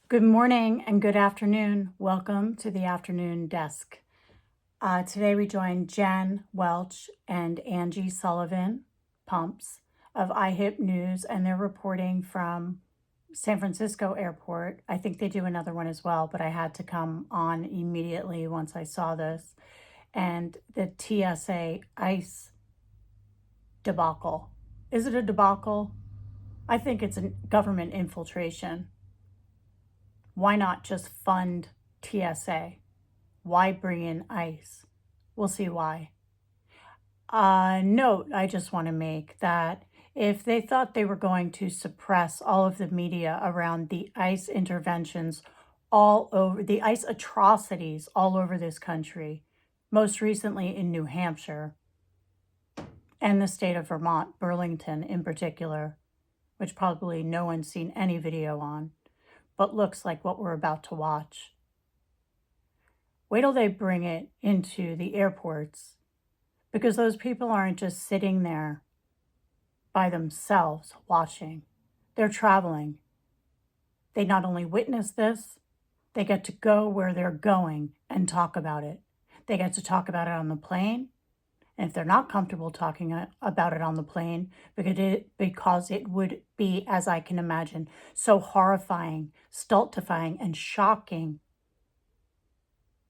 Good morning and good afternoon. Welcome to the afternoon desk. Today we join Jen Welch and Angie Sullivan, Pumps, of IHIP News, and they're reporting from San Francisco Airport. I think they do another one as well, but I had to come on immediately once I saw this. And the TSA ICE debacle. Is it a debacle? I think it's a government infiltration. Why not just fund TSA? Why bring in ICE? We'll see why. Note I just want to make that if they thought they were going to suppress all of the media around the ICE interventions all over, the ICE atrocities all over this country, most recently in New Hampshire and the state of Vermont, Burlington in particular, which probably no one's seen any video on, but looks like what we're about to watch. Wait till they bring it into the airports, because those people aren't just sitting there by themselves watching. They're traveling. They not only witness this, they get to go where they're going and talk about it. They get to talk about it on the plane. And if they're not comfortable talking about it on the plane, because it would be, as I can imagine, so horrifying, stultifying, and shocking,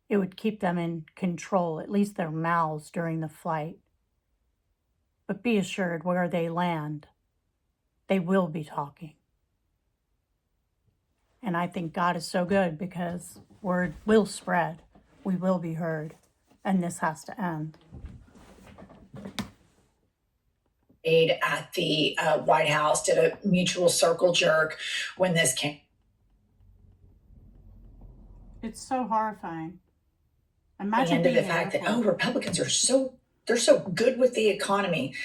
it would keep them in control, at least their mouths during the flight. But be assured, where they land, they will be talking. And I think God is so good because word will spread, we will be heard, and this has to end. At the White House did a mutual circle jerk when this came. It's so horrifying. Imagine the fact that Republicans are they're so good with the economy.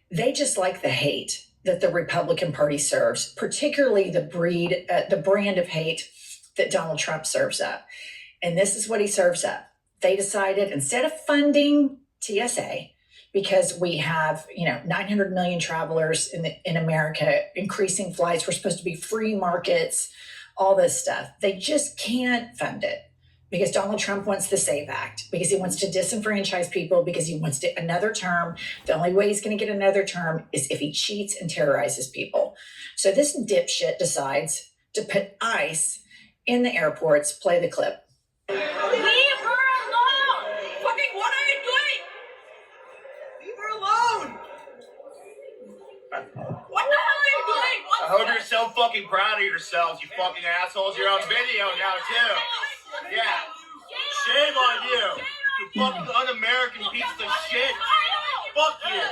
They just like the hate that the Republican Party serves, particularly the brand of hate that Donald Trump serves up. And this is what he serves up. They decided instead of funding TSA, because we have, 900 million travelers in America, increasing flights. We're supposed to be free markets, all this stuff. They just can't fund it because Donald Trump wants the SAVE Act, because he wants to disenfranchise people, because he wants another term. The only way he's going to get another term is if he cheats and terrorizes people. So this dipshit decides to put ICE in the airports. Play the clip. I hope you're so fucking proud of yourselves, you fucking assholes. You're on video now, too. Yeah. Shame on you. You fucking un-American piece of shit. Fuck you.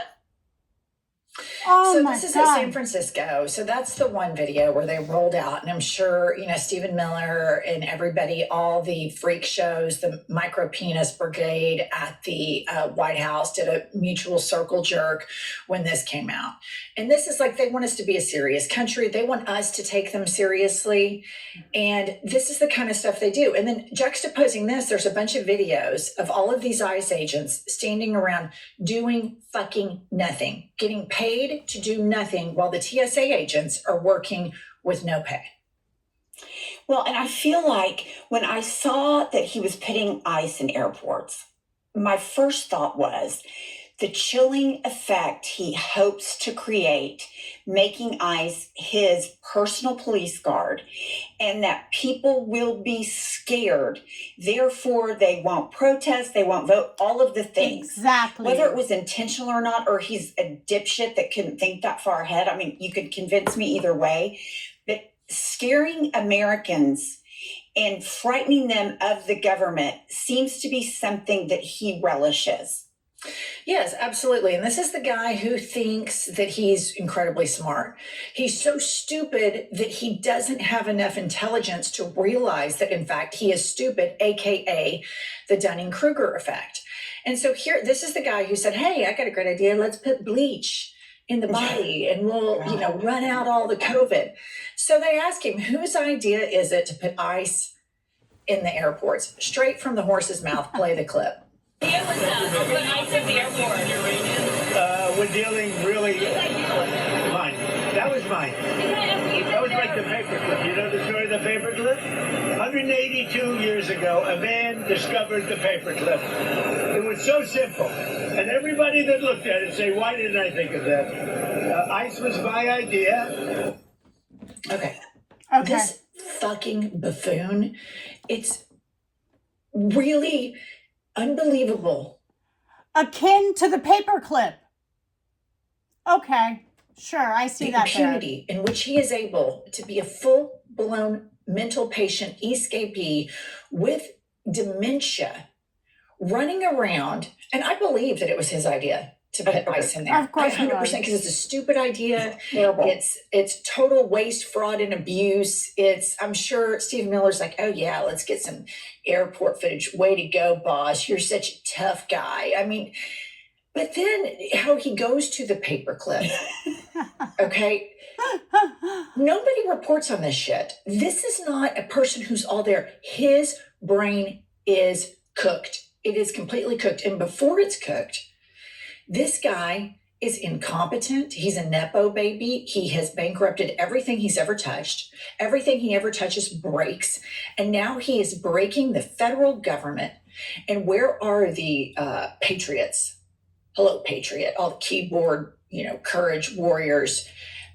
Oh, so my this is God. at San Francisco. So that's the one video where they rolled out. And I'm sure, Stephen Miller and everybody, all the freak shows, the micro penis brigade at the White House did a mutual circle jerk when this came out. And this is like, they want us to be a serious country. They want us to take them seriously. And this is the kind of stuff they do. And then juxtaposing this, there's a bunch of videos of all of these ICE agents standing around doing fucking nothing, getting paid to do nothing while the TSA agents are working with no pay. Well, and I feel like when I saw that he was putting ICE in airports, my first thought was the chilling effect he hopes to create, making ICE his personal police guard, and that people will be scared. Therefore, they won't protest, they won't vote, all of the things. Exactly. Whether it was intentional or not, or he's a dipshit that couldn't think that far ahead. I mean, you could convince me either way. But scaring Americans and frightening them of the government seems to be something that he relishes. Yes, absolutely. And this is the guy who thinks that he's incredibly smart. He's so stupid that he doesn't have enough intelligence to realize that, in fact, he is stupid, AKA the Dunning-Kruger effect. And so this is the guy who said, hey, I got a great idea. Let's put bleach in the body and we'll, run out all the COVID. So they ask him, whose idea is it to put ICE in the airports? Straight from the horse's mouth. Play the clip. We're dealing really mine. That was mine. That was like the paper. You know the story of the paperclip? 182 years ago, a man discovered the paperclip. It was so simple. And everybody that looked at it say, why didn't I think of that? ICE was my idea. Okay. Okay. This fucking buffoon, it's really unbelievable. Akin to the paperclip. Okay. Sure, I see The that there. impunity in which he is able to be a full-blown mental patient escapee with dementia running around. And I believe that it was his idea to put ICE in there. Of course it 100%, was. because it's a stupid idea. Terrible. It's total waste, fraud, and abuse. I'm sure Steve Miller's like, oh yeah, let's get some airport footage. Way to go, boss. You're such a tough guy. I mean, but then how he goes to the paperclip. Okay. Nobody reports on this shit. This is not a person who's all there. His brain is cooked. It is completely cooked. And before it's cooked, this guy is incompetent. He's a Nepo baby. He has bankrupted everything he's ever touched. Everything he ever touches breaks. And now he is breaking the federal government. And where are the patriots? Hello, patriot. All the keyboard, courage warriors.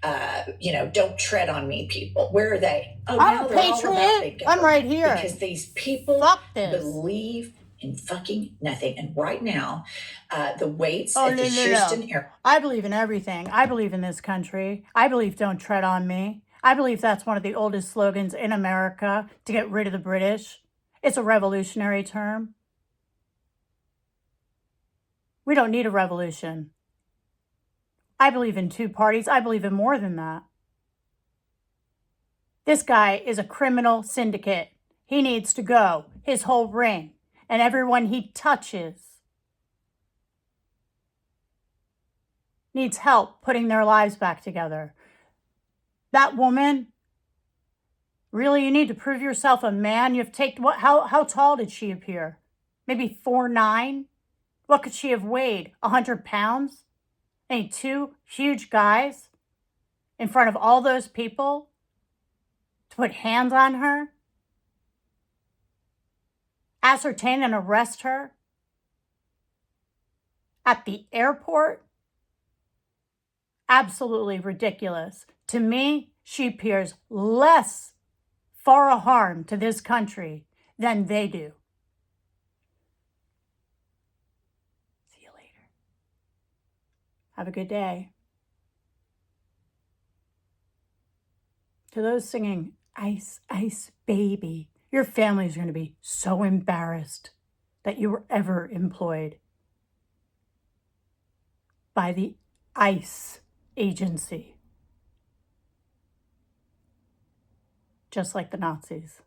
Don't tread on me, people. Where are they? Oh, I'm now a they're all about patriot. big I'm government. right here. Because these people Fuck this. believe in fucking nothing. And right now, the waits Oh, at the no. Houston airport. I believe in everything. I believe in this country. I believe don't tread on me. I believe that's one of the oldest slogans in America to get rid of the British. It's a revolutionary term. We don't need a revolution. I believe in two parties. I believe in more than that. This guy is a criminal syndicate. He needs to go. His whole ring. And everyone he touches needs help putting their lives back together. That woman, really, you need to prove yourself a man. You have taken how tall did she appear? Maybe 4'9"? What could she have weighed? 100 pounds? Any two huge guys in front of all those people to put hands on her, ascertain and arrest her at the airport? Absolutely ridiculous. To me, she appears less far a harm to this country than they do. See you later. Have a good day. To those singing Ice, Ice Baby, your family's going to be so embarrassed that you were ever employed by the ICE agency. Just like the Nazis.